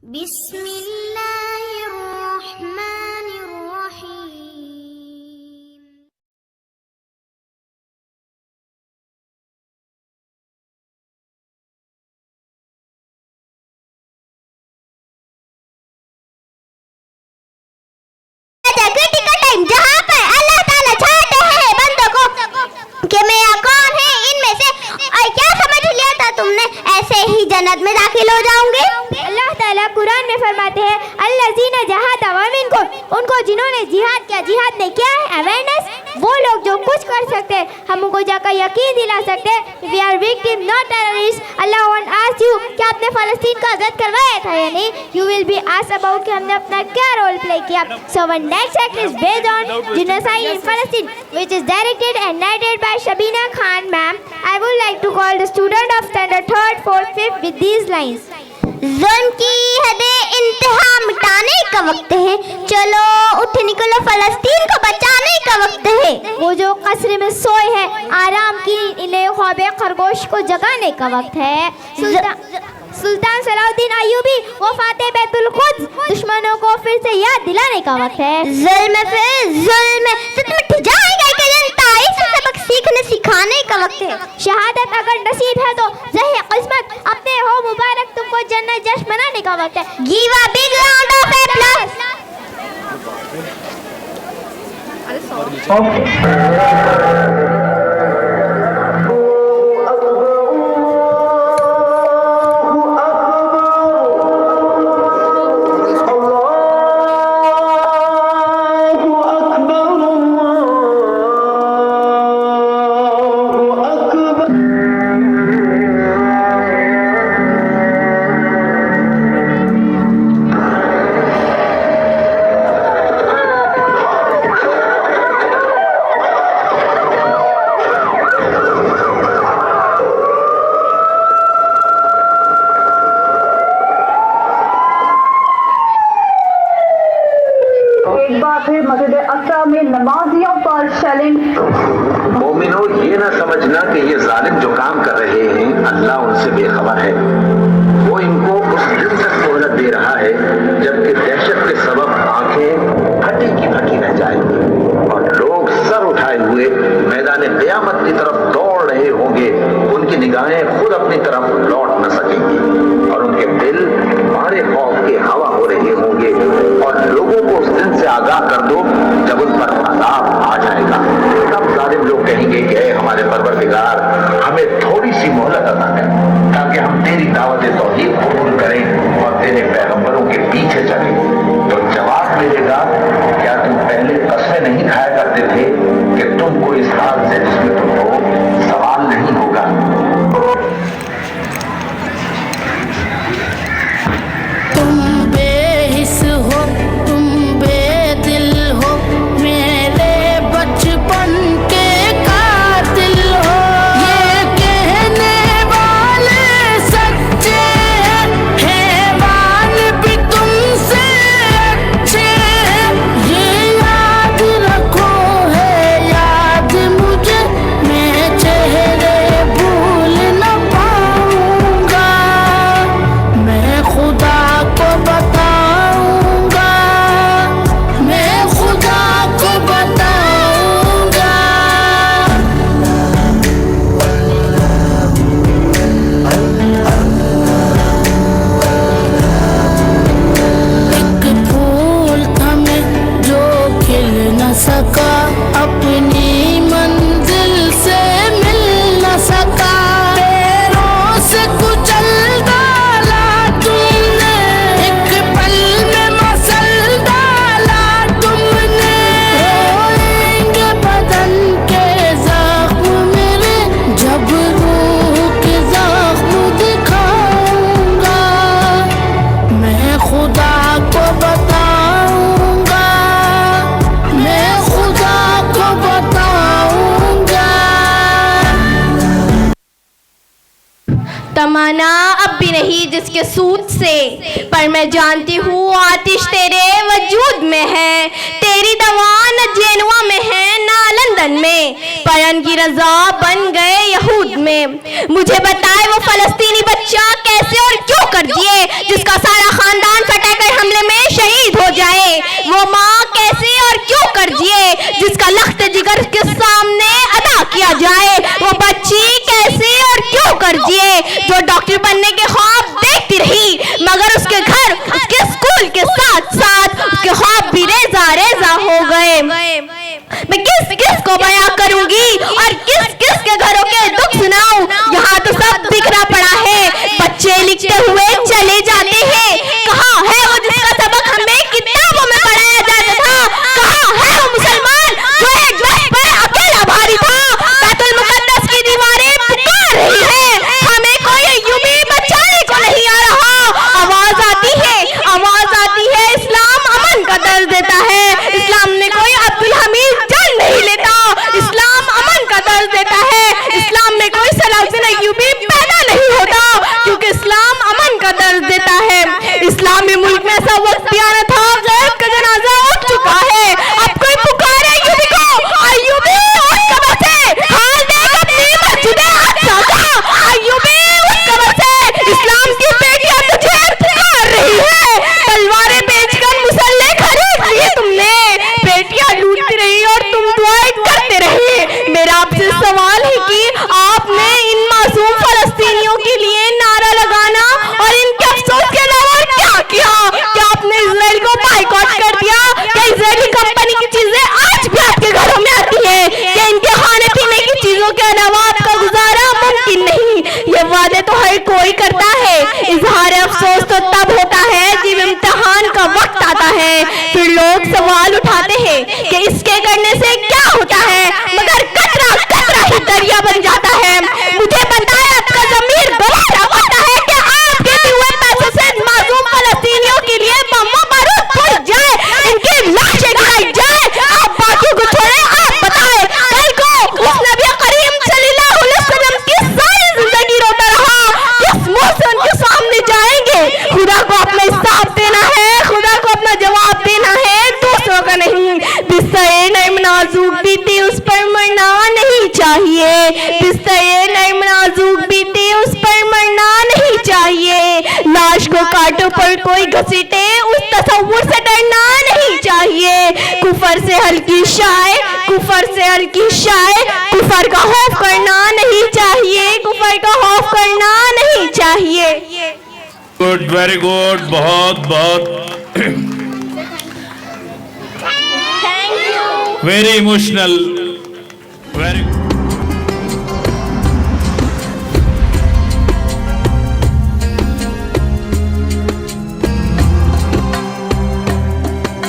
बिस्मिल्लाहिर्रहमानिर्रहीम। Critical time जहाँ पर अल्लाह ताला चाहते हैं बंदों को कि मैं कौन है इनमें से, और क्या समझ लिया था तुमने, ऐसे ही जन्नत में दाखिल हो जाओगे। अल्लाह ताला कुरान में फरमाते हैं अल्लज़ीना जहादा मिनकुम, उनको जिन्होंने जिहाद किया। जिहाद ने क्या है? अवेयरनेस। वो लोग जो कुछ कर सकते हैं हम उनको जाकर यकीन दिला सकते हैं। We are victim not terrorist. Allah want ask you कि आपने फ़लस्तीन का आज़ाद करवाया था या नहीं। You will be asked about कि हमने अपना क्या रोल प्ले किया। So one next act is based on genocide in Palestine, which is directed and narrated by Shabina Khan ma'am. I would like to call the student of standard 3rd, 4th, 5th with these lines. जुल्म की हदें इंतहा मिटाने का वक्त है, चलो उठ निकलो फलस्तीन को बचाने का वक्त है। वो जो कसर में सोए हैं आराम की इन्हें ख्वाबे खरगोश को जगाने का वक्त है। सुल्तान सलाउद्दीन अय्यूबी वो फाते बैतुल खुद दुश्मनों को फिर से याद दिलाने का वक्त है। जुल्म से जुल्म मिट जाएगा कि जनता, इस सबक सीखने सिखाने का वक्त है। शहादत अगर नसीब है तो ज़हे किस्मत अपने हो मुबारक, तुमको जन्नत जश्न मनाने का वक्त है। Give a big round of applause. मस्जिद अक्सा में नमाजियों पर चैलेंज। मोमिनो, ये ना समझना कि ये जालिम जो काम कर रहे हैं अल्लाह उनसे बेखबर है। वो इनको उस दिन तक मोहलत दे रहा है जबकि दहशत के सबब आंखें फटी की फटी रह जाएंगी और लोग सर उठाए हुए मैदान क़यामत की तरफ दौड़ रहे होंगे। उनकी निगाहें खुद अपनी तरफ लौट न सकेंगी और उनके दिल मारे खौफ के हवा हो रहे होंगे। और लोगों को उस दिन से आगाह कर दो जब उन पर अज़ाब आ जाएगा। तब जालिम लोग कहेंगे कि ऐ हमारे परवरदिगार, हमें थोड़ी सी मोहलत अता कर ताकि हम तेरी दावत तौहीद कबूल करें और तेरे पैगंबरों के पीछे चलें। तो जवाब मिलेगा, क्या तुम पहले कसमें नहीं खाया करते थे कि तुमको इस हाल से जिसमें तुम हो सवाल नहीं होगा। तुम बेहिस हो, तुम बेदिल हो, मेरे बचपन के कातिल हो। ये कहने वाले सच्चे हैं, हैवान भी तुमसे अच्छे हैं। ये याद रखो है याद मुझे, मैं चेहरे भूल न पाऊंगा। मैं खुदा को बताऊंगा, मैं खुदा को बताऊंगा। एक फूल था मैं जो खिल न सका, अपनी मंजिल से मिल न सका। पैरों से कुचल डाला तुमने, एक पल में मसल डाला तुमने। रोएंगे बदन के जख्म मेरे, जब रूह के जख्म दिखाऊंगा। मैं खुदा को बताऊंगा, मैं खुदा को बताऊंगा। तमन्ना अब भी नहीं जिसके सूत से, पर मैं जानती हूँ आतिश तेरे वजूद में है। तेरी दवा न जेनुआ में है ना लंदन में, परन की रजा बन गए यहूद में। मुझे बताए वो फलस्तीनी बच्चा कैसे और क्यों कर दिए जिसका सारा खानदान वो माँ कैसे और क्यों कर जिए जिसका लख्त जिगर के सामने अदा किया जाए। वो बच्ची कैसे और क्यों कर जिए जो डॉक्टर बनने के ख्वाब देखती रही, मगर उसके घर उसके स्कूल के साथ साथ उसके ख्वाब भी रेजा रेजा हो गए। मैं किस किस को बयां करूंगी और किस किस के घरों के दुख सुनाऊं। यहाँ तो सब बिखरा पड़ा है, बच्चे लिखते हुए चले जाते हैं। कहाँ है वो जिसका सबक हमें किताबों में पढ़ाया जाता था? कहाँ है वो मुसलमान जो एक बस पर अकेला भारी था? बैतुल मुकद्दस की दीवारें पुकार रही है, हमें कोई यूं बचाने को नहीं आ रहा। आवाज आती है इस्लाम अमन का दर्ज देता है। इस्लाम ने कोई अब्दुल हमीद जान नहीं लेता, इस्लाम अमन का दर्ज देता है। इस्लाम में कोई सलाहुद्दीन अय्यूबी पैदा नहीं होता, क्योंकि इस्लाम अमन का दर्ज देता है। इस्लामी मुल्क में ऐसा वक्त भी आना था, गैब का जनाजा उठ चुका है। अब कोई पुकारे अय्यूबी को, अय्यूबी उठ कब्र से, हाल देख अपनी मस्जिद अक़सा का। अय्यूबी उठ कब्र से, इस्लाम की बेटियां तुझे पुकार रही है। तलवारें बेचकर मुसल्ले खरीद लिए तुमने, बेटियां लूटती रही और तुम दुआएं करते रहे। मेरा आपसे सवाल है कि आपने इन मासूम फलस्तीनियों के लिए नारा लगाना और इनके अफसोस के अलावा क्या किया? क्या आपने इजराइल को बाइकॉट कर दिया? क्या इजरायली कंपनी की चीजें आज भी आपके घरों में आती है? क्या इनके खाने पीने की चीजों के अलावा आपका गुजारा मुमकिन नहीं? ये वादे तो हर कोई करता है, इजहार अफसोस तो तब होता है जब इम्तिहान का वक्त आता है। फिर लोग सवाल उठाते हैं कि इसके करने से क्या होता है, मगर कतरा कतरा ही दरिया बन जाता है। मुझे पता है आपका ज़मीर गवारा होता है कि आपके दिए हुए पैसों से मासूम फलस्तीनियों के लिए बम बारूद फूट जाए, इनकी लाशें गिराई जाए। आप बाकी को छोड़े, आप बताएं कल को उस नबी करीम सल्लल्लाहु अलैहि वसल्लम की सारी जिंदगी रोता रहा, किस मुंह से उनके सामने जाएंगे? खुदा को अपना हिसाब देना है, खुदा को अपना जवाब देना है, दूसरों का नहीं। बिस्तर नईम नाजुक बीती उस पर मरना नहीं चाहिए, बिस्तर नईम नाजुक बीती उस पर मरना नहीं चाहिए। लाश को कांटों पर कोई घसीटे उस तसव्वुर से डरना नहीं चाहिए। कुफर से हल्की शाय, कुफर से हल्की शाय, कुफर का खौफ करना नहीं चाहिए, कुफर का खौफ करना नहीं चाहिए। गुड, वेरी गुड, बहुत बहुत वेरी इमोशनल, वेरी